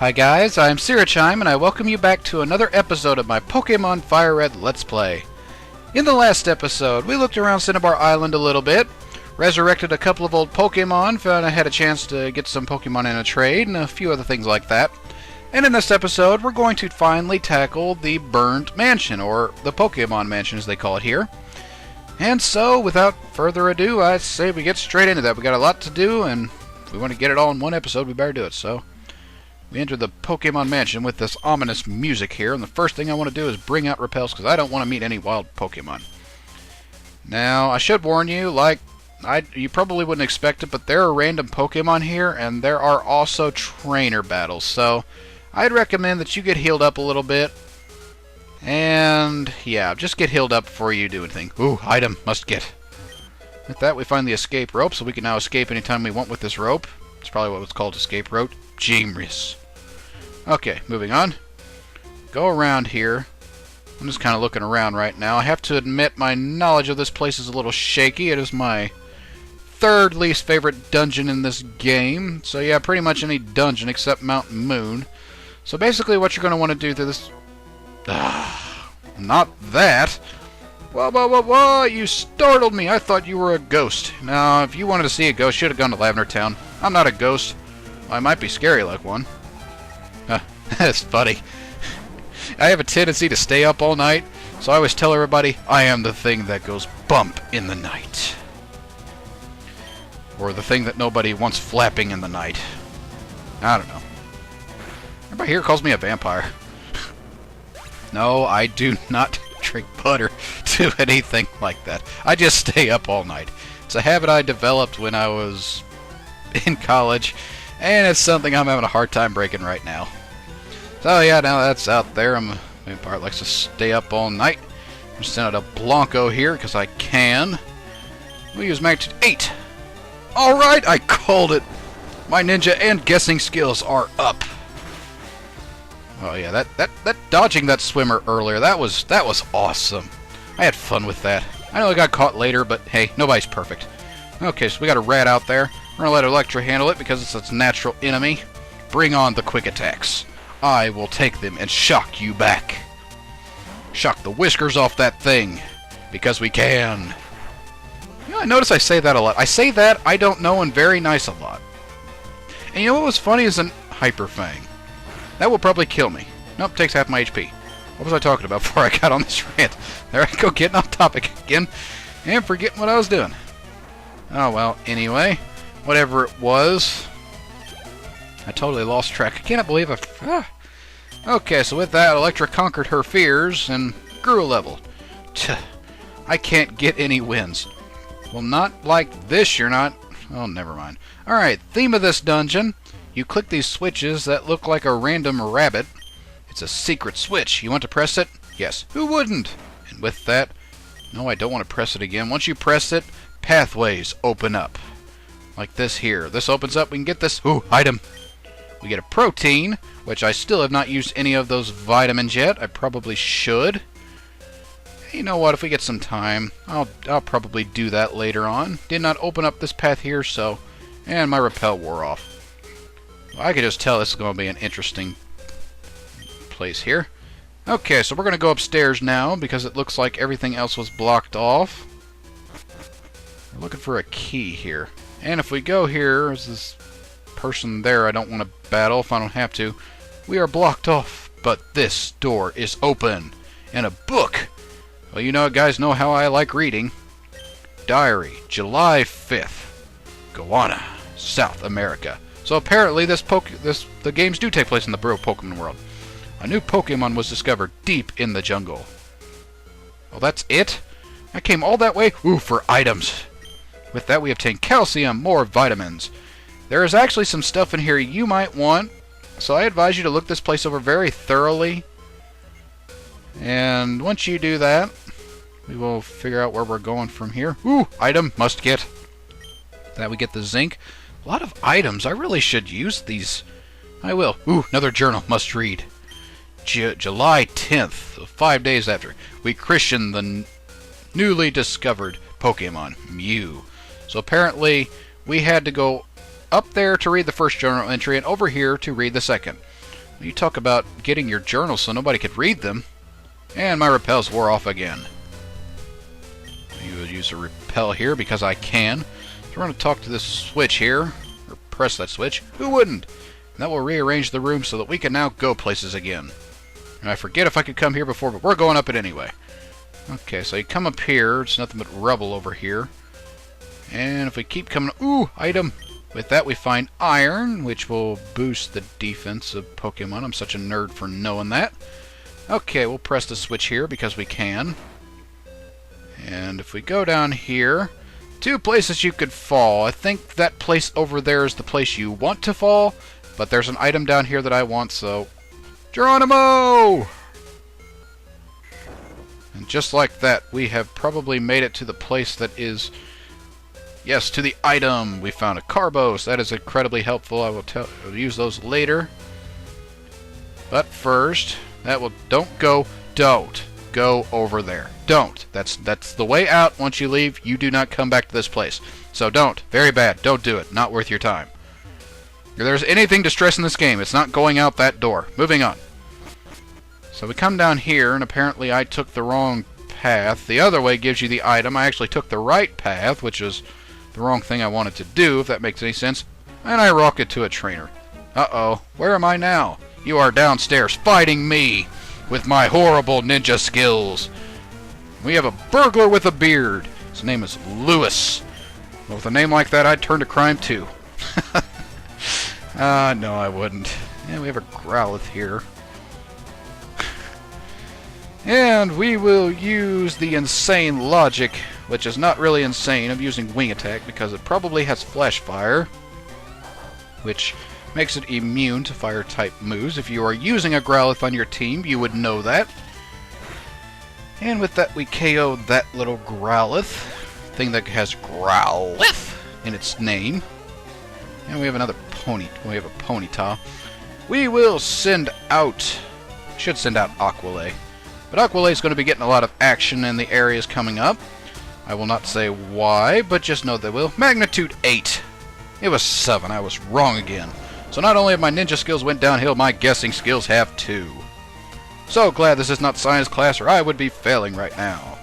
Hi guys, I'm Syrachime and I welcome you back to another episode of my Pokemon FireRed Let's Play. In the last episode, we looked around Cinnabar Island a little bit, resurrected a couple of old Pokemon, found I had a chance to get some Pokemon in a trade, and a few other things like that. And in this episode, we're going to finally tackle the Burned Mansion, or the Pokemon Mansion as they call it here. And so, without further ado, I say we get straight into that. We got a lot to do, and if we want to get it all in one episode, we better do it. So, we enter the Pokemon Mansion with this ominous music here, and the first thing I want to do is bring out repels, because I don't want to meet any wild Pokemon. Now, I should warn you, you probably wouldn't expect it, but there are random Pokemon here, and there are also trainer battles, so I'd recommend that you get healed up a little bit. And, yeah, just get healed up before you do anything. Ooh, item, must get. With that, we find the escape rope, so we can now escape anytime we want with this rope. It's probably what was called escape rope. Genius. Okay, moving on. Go around here. I'm just kind of looking around right now. I have to admit my knowledge of this place is a little shaky. It is my third least favorite dungeon in this game. So yeah, pretty much any dungeon except Mount Moon. So basically what you're going to want to do through this... not that. Whoa, you startled me. I thought you were a ghost. Now, if you wanted to see a ghost, you should have gone to Lavender Town. I'm not a ghost. Well, I might be scary like one. That's funny. I have a tendency to stay up all night, so I always tell everybody, I am the thing that goes bump in the night. Or the thing that nobody wants flapping in the night. I don't know. Everybody here calls me a vampire. No, I do not drink butter to anything like that. I just stay up all night. It's a habit I developed when I was in college, and it's something I'm having a hard time breaking right now. So yeah, now that's out there. I'm a vampire that likes to stay up all night. I'm sending out a Blanco here because I can. We'll use magnitude 8. Alright, I called it. My ninja and guessing skills are up. Oh yeah, that dodging that swimmer earlier, that was awesome. I had fun with that. I know I got caught later, but hey, nobody's perfect. Okay, so we got a rat out there. We're gonna let Electra handle it because it's its natural enemy. Bring on the quick attacks. I will take them and shock you back. Shock the whiskers off that thing. Because we can. You know, I notice I say that a lot. I say that, I don't know, and very nice a lot. And you know what was funny is an Hyper Fang. That will probably kill me. Nope, takes half my HP. What was I talking about before I got on this rant? There I go, getting off topic again. And forgetting what I was doing. Oh well, anyway. Whatever it was. I totally lost track. I cannot believe Okay, so with that, Electra conquered her fears and grew a level. I can't get any wins. Well, not like this, you're not. Oh, never mind. Alright, theme of this dungeon. You click these switches that look like a random rabbit. It's a secret switch. You want to press it? Yes. Who wouldn't? And with that... No, I don't want to press it again. Once you press it, pathways open up. Like this here. This opens up. We can get this. Ooh, item. We get a protein, which I still have not used any of those vitamins yet. I probably should. You know what? If we get some time, I'll probably do that later on. Did not open up this path here, so... And my repel wore off. Well, I could just tell this is going to be an interesting place here. Okay, so we're going to go upstairs now, because it looks like everything else was blocked off. We're looking for a key here. And if we go here, there's this person there I don't want to battle if I don't have to. We are blocked off, but this door is open. And a book! Well, you know, guys know how I like reading. Diary, July 5th. Goanna, South America. So apparently the games do take place in the Bro Pokemon world. A new Pokemon was discovered deep in the jungle. Well, that's it? I came all that way? Ooh, for items. With that, we obtain calcium, more vitamins. There is actually some stuff in here you might want, so I advise you to look this place over very thoroughly. And once you do that, we will figure out where we're going from here. Ooh, item, must get. That we get the zinc. A lot of items. I really should use these. I will. Ooh, another journal, must read. July 10th, so 5 days after, we christened the newly discovered Pokemon, Mew. So apparently, we had to go up there to read the first journal entry and over here to read the second. You talk about getting your journals so nobody could read them. And my repels wore off again. You will use a repel here because I can. So we're going to talk to this switch here, or press that switch. Who wouldn't? And that will rearrange the room so that we can now go places again. And I forget if I could come here before, but we're going up it anyway. Okay, so you come up here. It's nothing but rubble over here. And if we keep coming... Ooh, item! With that we find iron, which will boost the defense of Pokemon. I'm such a nerd for knowing that. Okay, we'll press the switch here because we can. And if we go down here, 2 places you could fall. I think that place over there is the place you want to fall, but there's an item down here that I want, so... Geronimo! And just like that, we have probably made it to the place that is... Yes, to the item. We found a Carbos. That is incredibly helpful. I'll use those later. But first, don't go over there. Don't. That's the way out. Once you leave, you do not come back to this place. So don't. Very bad. Don't do it. Not worth your time. If there's anything to stress in this game, it's not going out that door. Moving on. So we come down here, and apparently I took the wrong path. The other way gives you the item. I actually took the right path, which is the wrong thing I wanted to do, if that makes any sense. And I rocket to a trainer. Uh-oh. Where am I now? You are downstairs fighting me with my horrible ninja skills. We have a burglar with a beard. His name is Lewis. Well, with a name like that, I'd turn to crime too. No, I wouldn't. Yeah, we have a Growlithe here. And we will use the insane logic, which is not really insane, of using Wing Attack because it probably has Flash Fire, which makes it immune to fire-type moves. If you are using a Growlithe on your team, you would know that. And with that, we KO'd that little Growlithe, thing that has Growlithe in its name. And we have another Pony. We have a Ponyta. We will should send out Aqualay. But Aqualay is going to be getting a lot of action in the areas coming up. I will not say why, but just know they will. Magnitude 8. It was 7. I was wrong again. So not only have my ninja skills went downhill, my guessing skills have too. So glad this is not science class, or I would be failing right now.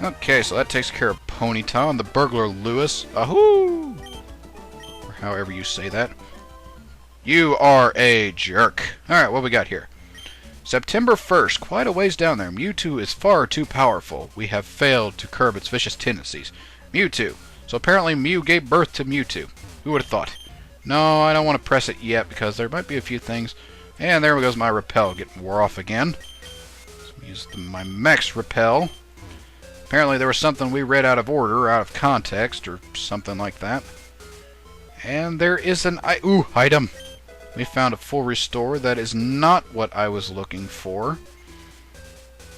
Okay, so that takes care of Ponyta and the burglar Lewis. Ahoo! Or however you say that. You are a jerk. Alright, what we got here? September 1st, quite a ways down there. Mewtwo is far too powerful. We have failed to curb its vicious tendencies. Mewtwo. So apparently Mew gave birth to Mewtwo. Who would have thought? No, I don't want to press it yet because there might be a few things. And there goes my repel getting wore off again. So use my max repel. Apparently there was something we read out of order, out of context, or something like that. And there is an item. We found a full restore. That is not what I was looking for.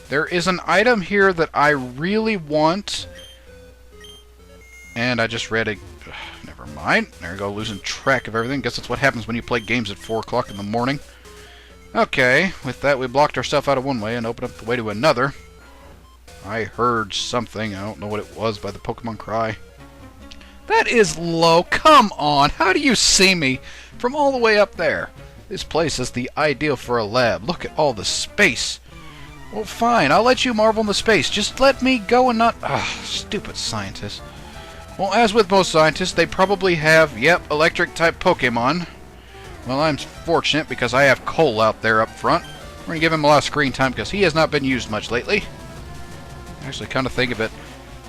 There is an item here that I really want. And I just read a... Never mind. There we go, losing track of everything. Guess that's what happens when you play games at 4 o'clock in the morning. Okay, with that we blocked ourselves out of one way and opened up the way to another. I heard something. I don't know what it was by the Pokemon cry. That is low. Come on. How do you see me from all the way up there? This place is the ideal for a lab. Look at all the space. Well, fine. I'll let you marvel in the space. Just let me go and not... stupid scientists. Well, as with most scientists, they probably have, electric-type Pokemon. Well, I'm fortunate because I have Cole out there up front. We're going to give him a lot of screen time because he has not been used much lately. Actually, come to think of it,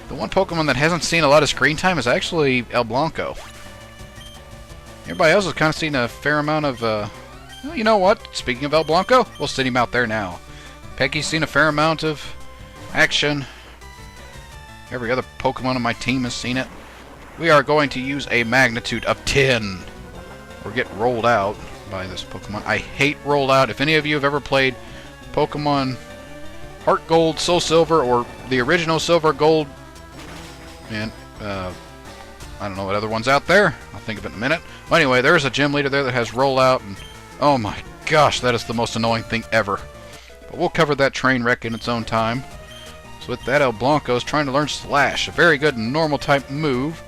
the one Pokemon that hasn't seen a lot of screen time is actually El Blanco. Everybody else has kind of seen a fair amount of, well, you know what? Speaking of El Blanco, we'll send him out there now. Peggy's seen a fair amount of action. Every other Pokemon on my team has seen it. We are going to use a magnitude of 10. Or get rolled out by this Pokemon. I hate rolled out. If any of you have ever played Pokemon Heart Gold, Soul Silver, or the original Silver Gold, and I don't know what other one's out there. I'll think of it in a minute. Well, anyway, there's a gym leader there that has rollout, and oh my gosh, that is the most annoying thing ever. But we'll cover that train wreck in its own time. So with that, El Blanco is trying to learn Slash, a very good normal type move,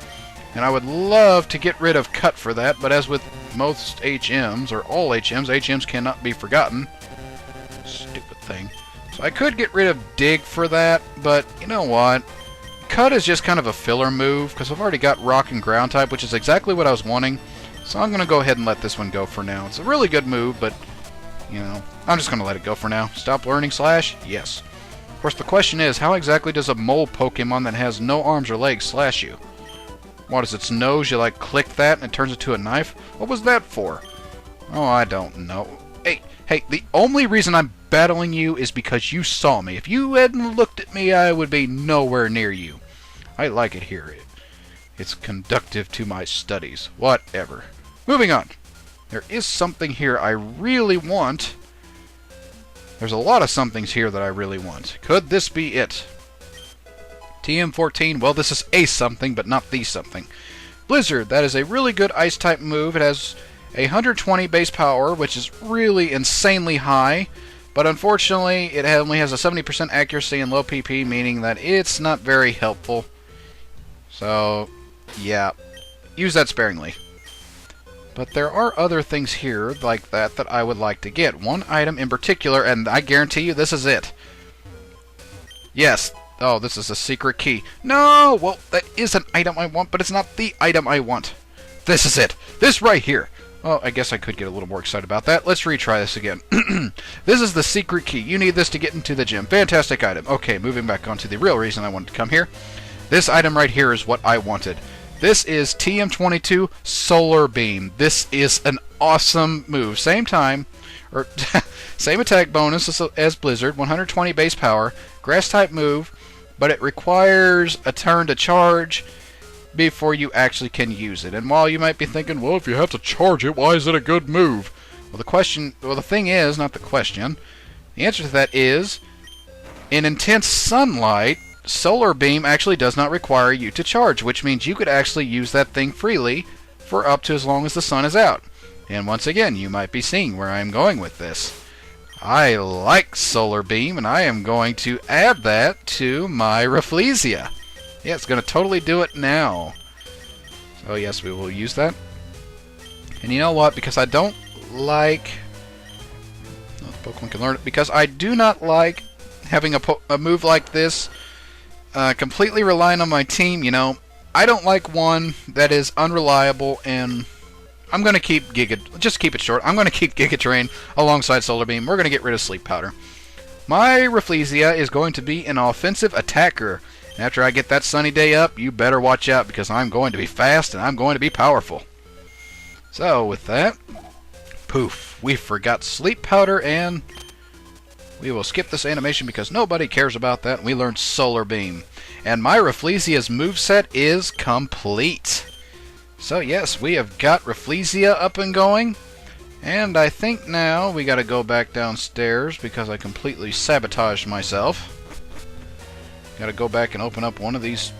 and I would love to get rid of Cut for that, but as with most HMs, or all HMs. HMs cannot be forgotten. Stupid thing. So I could get rid of Dig for that, but you know what? Cut is just kind of a filler move, because I've already got Rock and Ground type, which is exactly what I was wanting. So I'm going to go ahead and let this one go for now. It's a really good move, but, you know, I'm just going to let it go for now. Stop learning slash? Yes. Of course, the question is, how exactly does a mole Pokemon that has no arms or legs slash you? What is its nose? You, like, click that and it turns into a knife? What was that for? Oh, I don't know. Hey, the only reason I'm battling you is because you saw me. If you hadn't looked at me, I would be nowhere near you. I like it here. It's conducive to my studies. Whatever. Moving on. There is something here I really want. There's a lot of somethings here that I really want. Could this be it? TM14, well, this is a something, but not the something. Blizzard, that is a really good Ice-type move. It has 120 base power, which is really insanely high. But unfortunately, it only has a 70% accuracy and low PP, meaning that it's not very helpful. So, yeah, use that sparingly. But there are other things here like that that I would like to get. One item in particular, and I guarantee you this is it. Yes. Oh, this is a secret key. No! Well, that is an item I want, but it's not the item I want. This is it. This right here. Well, I guess I could get a little more excited about that. Let's retry this again. This is the secret key. You need this to get into the gym. Fantastic item. Okay, moving back on to the real reason I wanted to come here. This item right here is what I wanted. This is TM22 Solar Beam. This is an awesome move. Same time, or same attack bonus as Blizzard, 120 base power, grass-type move, but it requires a turn to charge before you actually can use it. And while you might be thinking, well, if you have to charge it, why is it a good move? Well, the thing is, not the question. The answer to that is, in intense sunlight, Solar Beam actually does not require you to charge, which means you could actually use that thing freely for up to as long as the sun is out. And once again, you might be seeing where I'm going with this. I like Solar Beam, and I am going to add that to my Rafflesia. Yeah, it's going to totally do it now. So yes, we will use that. And you know what? Because I don't like... No, the Pokemon can learn it. Because I do not like having a move like this completely relying on my team. You know, I don't like one that is unreliable, and I'm going to keep just keep it short. I'm going to keep Giga Drain alongside Solar Beam. We're going to get rid of Sleep Powder. My Rafflesia is going to be an offensive attacker. After I get that sunny day up, you better watch out, because I'm going to be fast and I'm going to be powerful. So, with that, poof, we forgot Sleep Powder, and we will skip this animation because nobody cares about that. We learned Solar Beam. And my Rafflesia's moveset is complete. So yes, we have got Rafflesia up and going. And I think now we got to go back downstairs because I completely sabotaged myself. Got to go back and open up one of these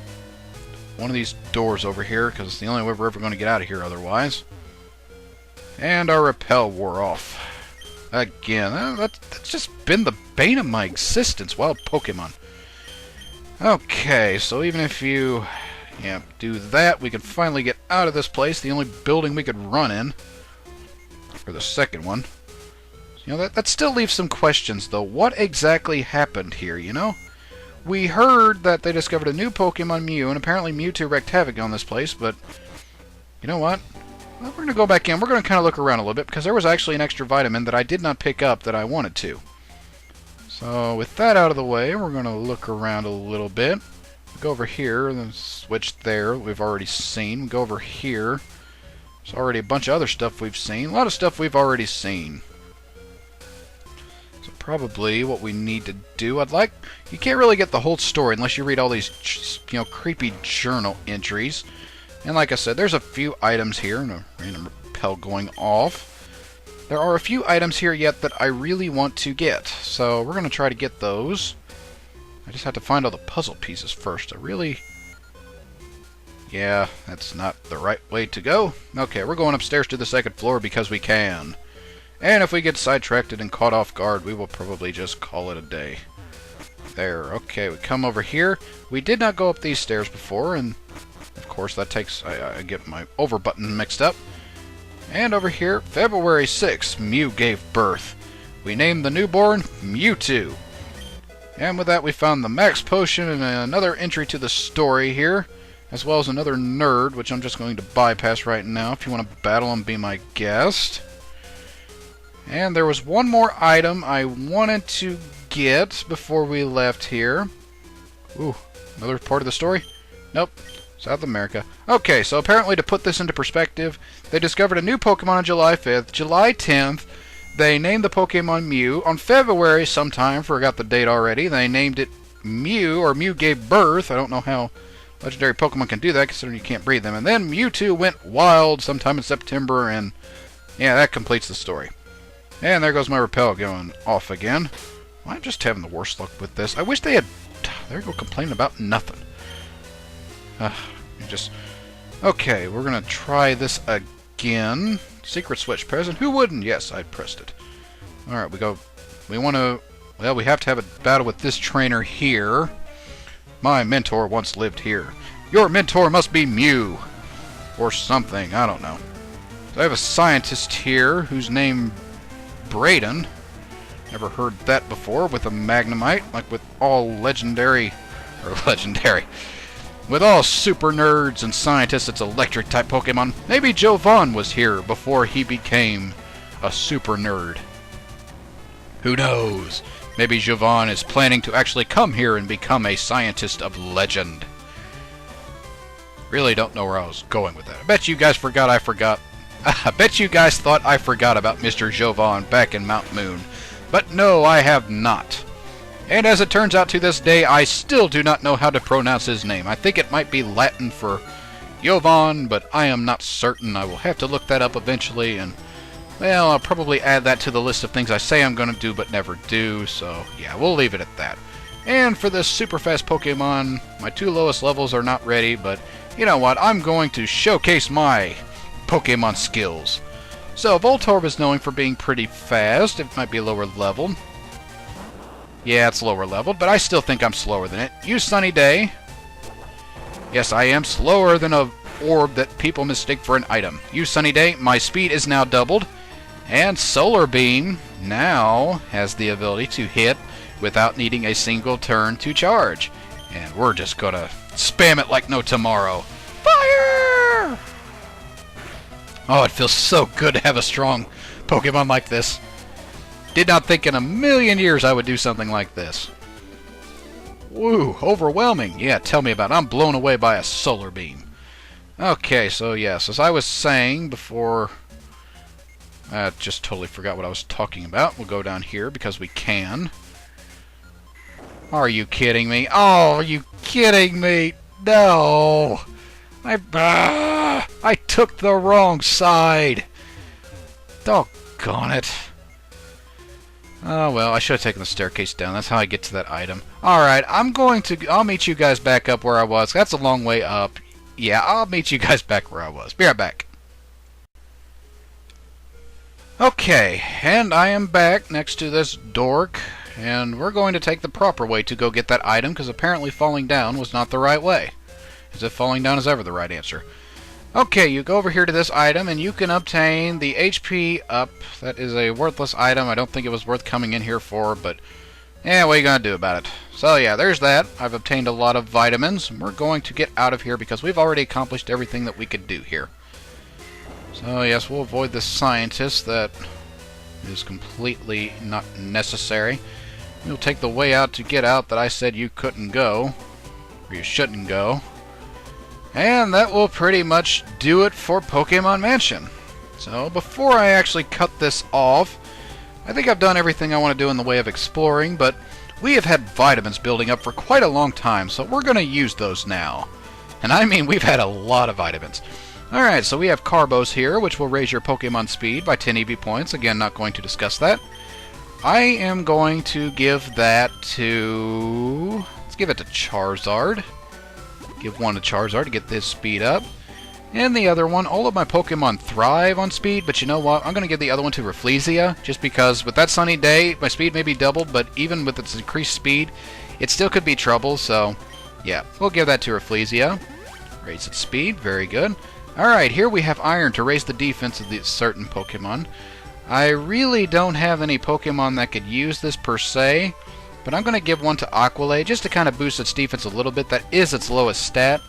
doors over here, because it's the only way we're ever going to get out of here otherwise. And our repel wore off. Again, that's just been the bane of my existence, wild Pokemon. Okay, so even if you do that, we can finally get out of this place. The only building we could run in. Or the second one. You know, that still leaves some questions, though. What exactly happened here, you know? We heard that they discovered a new Pokemon, Mew, and apparently Mewtwo wreaked havoc on this place, but you know what? Well, we're going to go back in. We're going to kind of look around a little bit, because there was actually an extra vitamin that I did not pick up that I wanted to. So, with that out of the way, we're going to look around a little bit. Go over here, and then switch there. We've already seen. Go over here. There's already a bunch of other stuff we've seen. A lot of stuff we've already seen. So probably what we need to do, you can't really get the whole story unless you read all these, creepy journal entries. And like I said, there's a few items here, and a random repel going off. There are a few items here yet that I really want to get, so we're going to try to get those. I just have to find all the puzzle pieces first. Yeah, that's not the right way to go. Okay, we're going upstairs to the second floor because we can. And if we get sidetracked and caught off guard, we will probably just call it a day. There, okay, we come over here. We did not go up these stairs before, and of course that takes... I get my over button mixed up. And over here, February 6th, Mew gave birth. We named the newborn Mewtwo. And with that, we found the Max Potion and another entry to the story here, as well as another nerd, which I'm just going to bypass right now. If you want to battle him, be my guest. And there was one more item I wanted to get before we left here. Ooh, another part of the story? Nope. South America. Okay, so apparently to put this into perspective, they discovered a new Pokemon on July 5th. July 10th, they named the Pokemon Mew. On February sometime, forgot the date already, they named it Mew, or Mew gave birth. I don't know how legendary Pokemon can do that, considering you can't breed them. And then Mewtwo went wild sometime in September, and yeah, that completes the story. And there goes my repel going off again. Well, I'm just having the worst luck with this. I wish they had... There you go, complaining about nothing. Okay, we're going to try this again. Secret switch present. Who wouldn't? Yes, I pressed it. Alright, we want to... Well, we have to have a battle with this trainer here. My mentor once lived here. Your mentor must be Mew. Or something, I don't know. So I have a scientist here whose name... Braden. Never heard that before with a Magnemite. Like with all legendary... Or legendary... With all super nerds and scientists, it's electric-type Pokemon. Maybe Jovan was here before he became a super nerd. Who knows? Maybe Jovan is planning to actually come here and become a scientist of legend. Really don't know where I was going with that. I bet you guys forgot I forgot. I bet you guys thought I forgot about Mr. Jovan back in Mount Moon. But no, I have not. And as it turns out to this day, I still do not know how to pronounce his name. I think it might be Latin for Jovan, but I am not certain. I will have to look that up eventually, and, well, I'll probably add that to the list of things I say I'm going to do but never do, so yeah, we'll leave it at that. And for this super fast Pokemon, my 2 lowest levels are not ready, but you know what, I'm going to showcase my Pokemon skills. So, Voltorb is known for being pretty fast. It might be lower leveled. Yeah, it's lower leveled, but I still think I'm slower than it. Use Sunny Day. Yes, I am slower than a orb that people mistake for an item. Use Sunny Day. My speed is now doubled. And Solar Beam now has the ability to hit without needing a single turn to charge. And we're just gonna spam it like no tomorrow. Fire! Oh, it feels so good to have a strong Pokemon like this. Did not think in a million years I would do something like this. Woo, overwhelming. Yeah, tell me about it. I'm blown away by a solar beam. Okay, so yes, as I was saying before... I just totally forgot what I was talking about. We'll go down here because we can. Are you kidding me? Oh, are you kidding me? No! I took the wrong side. Doggone it. Oh, well, I should have taken the staircase down. That's how I get to that item. Alright, I'll meet you guys back up where I was. That's a long way up. Yeah, I'll meet you guys back where I was. Be right back. Okay, and I am back next to this dork, and we're going to take the proper way to go get that item, because apparently falling down was not the right way. As if falling down is ever the right answer. Okay, you go over here to this item, and you can obtain the HP up. That is a worthless item. I don't think it was worth coming in here for, but yeah, what are you going to do about it? So yeah, there's that. I've obtained a lot of vitamins. We're going to get out of here because we've already accomplished everything that we could do here. So yes, we'll avoid this scientist that is completely not necessary. We'll take the way out to get out that I said you couldn't go, or you shouldn't go. And that will pretty much do it for Pokemon Mansion. So before I actually cut this off, I think I've done everything I want to do in the way of exploring, but we have had vitamins building up for quite a long time, so we're going to use those now. And I mean, we've had a lot of vitamins. Alright, so we have Carbos here, which will raise your Pokemon speed by 10 EV points. Again, not going to discuss that. I am going to give that to... Let's give it to Charizard. Give one to Charizard to get this speed up. And the other one, all of my Pokemon thrive on speed, but you know what? I'm going to give the other one to Rafflesia, just because with that Sunny Day, my speed may be doubled, but even with its increased speed, it still could be trouble, so yeah, we'll give that to Rafflesia. Raise its speed, very good. Alright, here we have Iron to raise the defense of the certain Pokemon. I really don't have any Pokemon that could use this per se, but I'm going to give one to Aqualay just to kind of boost its defense a little bit. That is its lowest stat.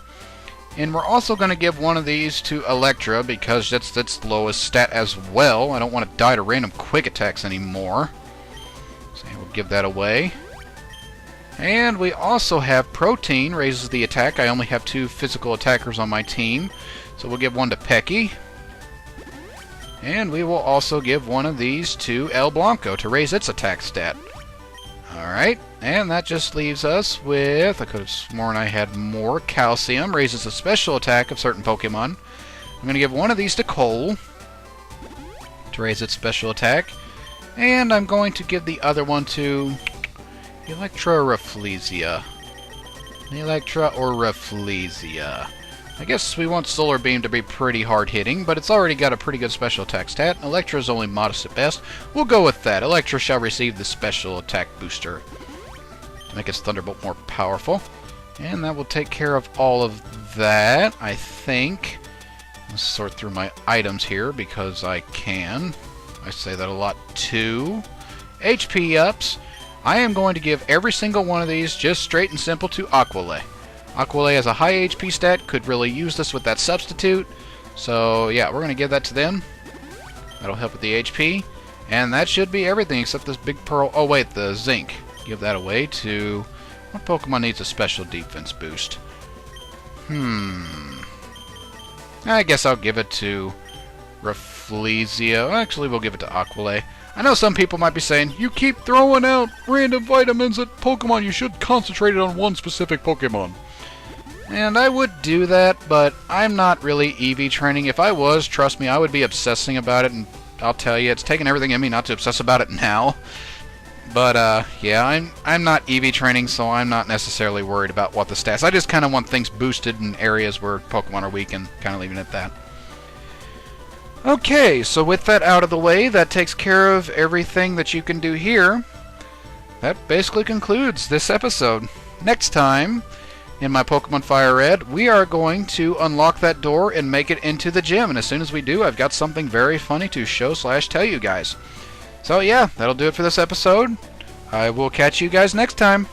And we're also going to give one of these to Electra because that's its lowest stat as well. I don't want to die to random quick attacks anymore. So we'll give that away. And we also have Protein, raises the attack. I only have 2 physical attackers on my team. So we'll give one to Pecky. And we will also give one of these to El Blanco to raise its attack stat. Alright, and that just leaves us with, I could have sworn I had more. Calcium, raises the special attack of certain Pokemon. I'm going to give one of these to Cole to raise its special attack. And I'm going to give the other one to Electra or Rafflesia. Electra or Rafflesia. I guess we want Solar Beam to be pretty hard-hitting, but it's already got a pretty good special attack stat. Electra is only modest at best. We'll go with that. Electra shall receive the special attack booster to make its Thunderbolt more powerful. And that will take care of all of that, I think. Let's sort through my items here because I can. I say that a lot too. HP ups. I am going to give every single one of these just straight and simple to Aqualay. Aqualay has a high HP stat, could really use this with that substitute. So yeah, we're going to give that to them. That'll help with the HP. And that should be everything except this big pearl. Oh wait, the zinc. Give that away to... What Pokemon needs a special defense boost? I guess I'll give it to Rafflesia. Actually, we'll give it to Aqualay. I know some people might be saying, you keep throwing out random vitamins at Pokemon, you should concentrate it on one specific Pokemon. And I would do that, but I'm not really EV training. If I was, trust me, I would be obsessing about it, and I'll tell you, it's taken everything in me not to obsess about it now. But, yeah, I'm not EV training, so I'm not necessarily worried about what the stats. I just kind of want things boosted in areas where Pokemon are weak and kind of leaving it at that. Okay, so with that out of the way, that takes care of everything that you can do here. That basically concludes this episode. Next time, in my Pokemon FireRed, we are going to unlock that door and make it into the gym. And as soon as we do, I've got something very funny to show/tell you guys. So yeah, that'll do it for this episode. I will catch you guys next time.